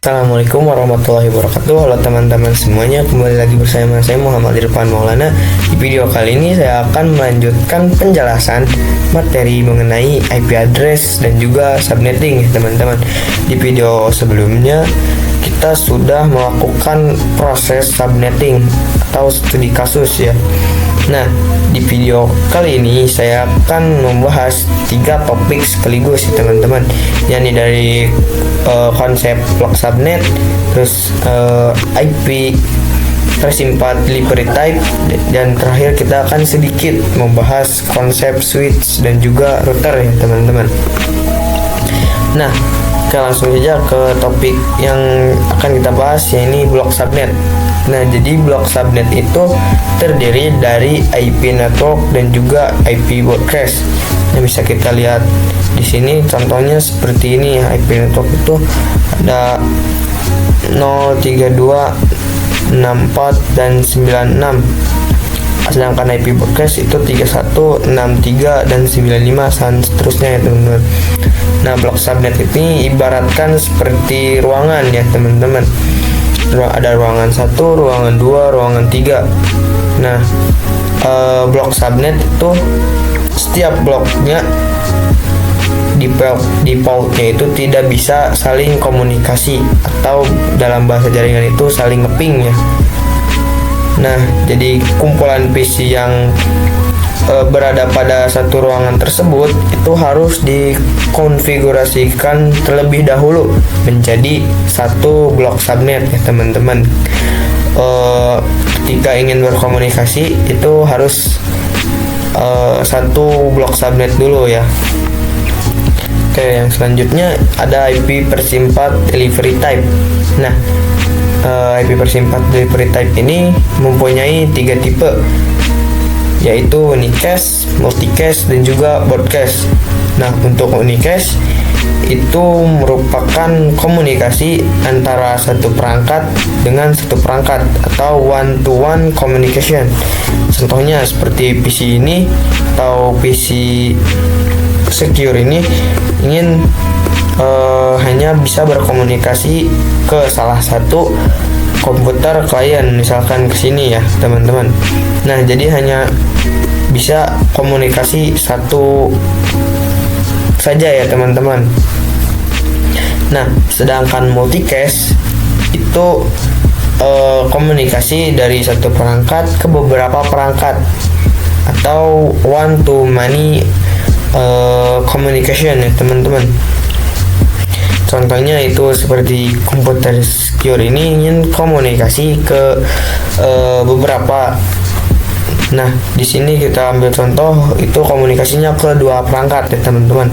Assalamualaikum warahmatullahi wabarakatuh. Halo teman-teman semuanya, kembali lagi bersama saya Muhammad Irfan Maulana. Di video kali ini saya akan melanjutkan penjelasan materi mengenai IP address dan juga subnetting, teman-teman. Di video sebelumnya kita sudah melakukan proses subnetting atau studi kasus ya. Nah, di video kali ini saya akan membahas 3 topik sekaligus ya teman-teman, yakni dari konsep block subnet, terus IP persimpat library type, dan terakhir kita akan sedikit membahas konsep switch dan juga router ya teman-teman. Nah, kita langsung saja ke topik yang akan kita bahas, yaitu block subnet. Nah, jadi block subnet itu terdiri dari IP network dan juga IP broadcast. Nah, bisa kita lihat di sini contohnya seperti ini ya. IP network itu ada 032 64 dan 96, sedangkan IP broadcast itu 31 63 dan 95 dan seterusnya ya teman-teman. Nah, block subnet ini ibaratkan seperti ruangan ya teman-teman. Ada ruangan 1, ruangan 2, ruangan 3. Nah, blok subnet itu setiap bloknya defaultnya itu tidak bisa saling komunikasi, atau dalam bahasa jaringan itu saling ngeping ya. Nah, jadi kumpulan PC yang berada pada satu ruangan tersebut itu harus dikonfigurasikan terlebih dahulu menjadi satu blok subnet ya teman-teman. Ketika ingin berkomunikasi itu harus satu blok subnet dulu ya. Oke, yang selanjutnya ada IP persimpat delivery type. Nah, IP persimpat delivery type ini mempunyai 3 tipe, yaitu unicast, multicast, dan juga broadcast. Nah, untuk unicast itu merupakan komunikasi antara satu perangkat dengan satu perangkat atau one-to-one communication. Contohnya seperti PC ini atau PC secure ini ingin hanya bisa berkomunikasi ke salah satu komputer klien, misalkan ke sini ya teman-teman. Nah, jadi hanya bisa komunikasi satu saja ya teman-teman. Nah, sedangkan multicast itu komunikasi dari satu perangkat ke beberapa perangkat atau one to many communication ya teman-teman. Contohnya itu seperti komputer secure ini ingin komunikasi ke beberapa. Nah, di sini kita ambil contoh itu komunikasinya ke 2 perangkat ya teman-teman.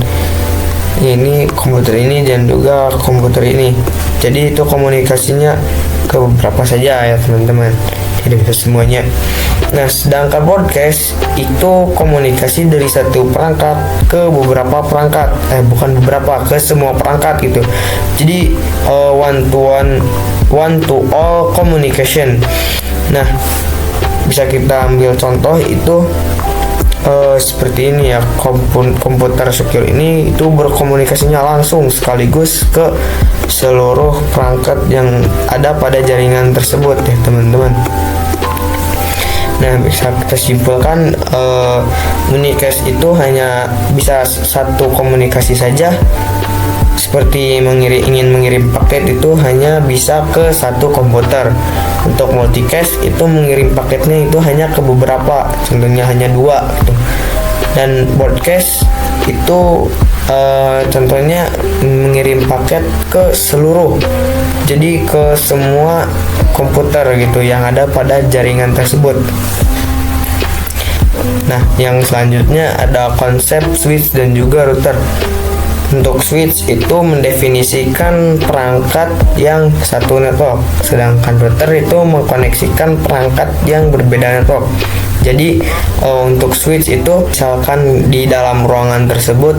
Ini komputer ini dan juga komputer ini. Jadi itu komunikasinya ke beberapa saja ya teman-teman, tidak bisa semuanya. Nah, sedangkan broadcast itu komunikasi dari satu perangkat ke beberapa perangkat, ke semua perangkat gitu. Jadi one to all communication. Nah, bisa kita ambil contoh itu seperti ini ya. Komputer secure ini itu berkomunikasinya langsung sekaligus ke seluruh perangkat yang ada pada jaringan tersebut ya teman-teman. Nah, bisa kita simpulkan unicast itu hanya bisa satu komunikasi saja. Seperti ingin mengirim paket itu hanya bisa ke satu komputer. Untuk multicast itu mengirim paketnya itu hanya ke beberapa, contohnya hanya 2 gitu. Dan broadcast itu contohnya mengirim paket ke seluruh, jadi ke semua komputer gitu yang ada pada jaringan tersebut. Nah, yang selanjutnya ada konsep switch dan juga router. Untuk switch itu mendefinisikan perangkat yang satu network, sedangkan router itu mengkoneksikan perangkat yang berbeda network. Jadi untuk switch itu misalkan di dalam ruangan tersebut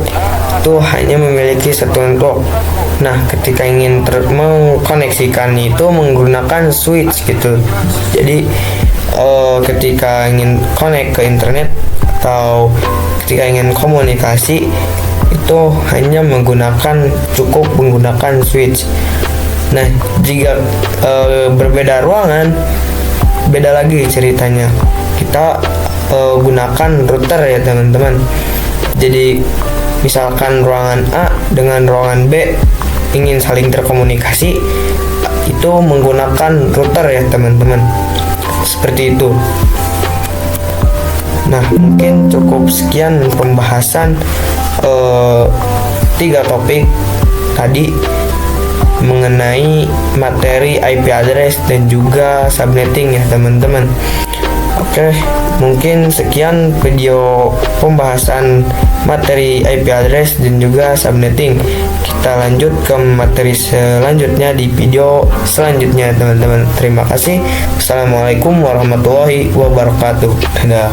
itu hanya memiliki satu network. Nah, ketika ingin mengkoneksikan itu menggunakan switch gitu. Jadi ketika ingin connect ke internet atau ketika ingin komunikasi itu hanya cukup menggunakan switch. Nah, jika berbeda ruangan, beda lagi ceritanya. Kita gunakan router ya teman-teman. Jadi misalkan ruangan A dengan ruangan B ingin saling terkomunikasi, itu menggunakan router ya teman-teman. Seperti itu. Nah, mungkin cukup sekian pembahasan 3 topik tadi mengenai materi IP address dan juga subnetting ya teman-teman. Oke, mungkin sekian video pembahasan materi IP address dan juga subnetting. Kita lanjut ke materi selanjutnya di video selanjutnya teman-teman. Terima kasih. Assalamualaikum warahmatullahi wabarakatuh. Dadah.